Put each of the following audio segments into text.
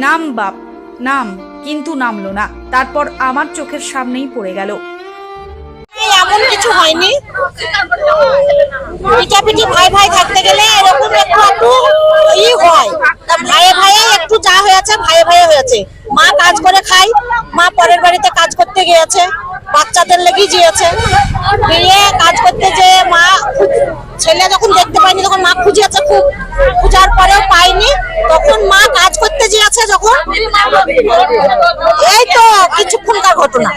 নাম বাপ, নাম, কিন্তু নামলো না। তারপর আমার চোখের সামনেই পড়ে গেল। এমন কিছু হয়নি, পিটাপিটি ভাই ভাই থাকতে গেলে এরকম একটু একটু হয়। তা ভাইয়ে ভাইয়ে একটু যা হয়েছে ভাইয়ে ভাইয়ে হয়েছে। মা কাজ করে খায়, মা পরের বাড়িতে কাজ করতে গিয়েছে, বাচ্চাদের লেগেই গিয়েছে। গিয়ে কাজ করতে যে মা ছেলে যখন দেখতে পায়নি তখন মা খুঁজেছে, খুব খোঁজার পরেও পাইনি। তখন মা কাজ করতে গিয়েছে যখন, এই তো কিছুক্ষণকার ঘটনা,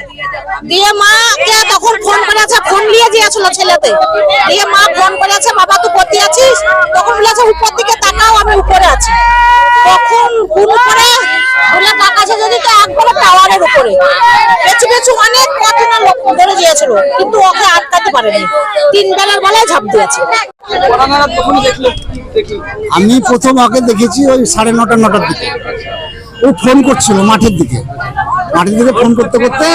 দিয়ে মাকে তখন ফোন করেছে, ফোন নিয়ে গিয়েছিল ছেলেতে। দিয়ে মা ফোন করেছে, বাবা তুই কোথায় আছিস? তখন বলেছে উপর দিকে তাকাও, আমি উপরে আছি। তখন কোন উপরে বলে তাকাছে যদি তো একবারে টাওয়ারের উপরে পেছু পেছু অনেক কতটা লোক ধরে গিয়েছিল, কিন্তু ওকে আটকাতে পারেনি। 3 বেলার বেলায় ঝাঁপ দিয়েছে। আমি প্রথম আগে দেখেছি ওই 9:30-9টার দিকে। ও ফোন করছিল মাঠের দিকে ফোন করতে করতে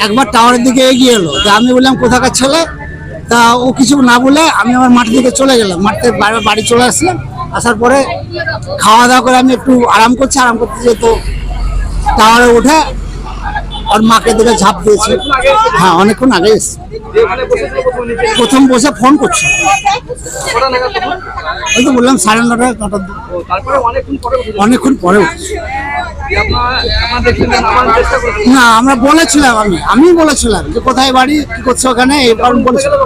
একবার টাওয়ারের দিকে এগিয়ে এলো। তা আমি বললাম কোথাকার ছেলে? তা ও কিছু না বলে আমি আমার মাঠের দিকে চলে গেলাম। মাঠে বাড়ি চলে আসলাম। আসার পরে খাওয়া দাওয়া করে আমি একটু আরাম করতে যেত টাওয়ারে উঠে ওর মাকে দিকে ঝাঁপ দিয়েছে। হ্যাঁ, অনেকক্ষণ আগে এসছে। প্রথম বসে ফোন করছে, ওই তো বললাম 9:30-9টার অনেকক্ষণ পরে উঠছে। না, আমরা বলেছিলাম, আমি বলেছিলাম যে কোথায় বাড়ি, কি করছো ওখানে, এই কারণ বলেছিলাম।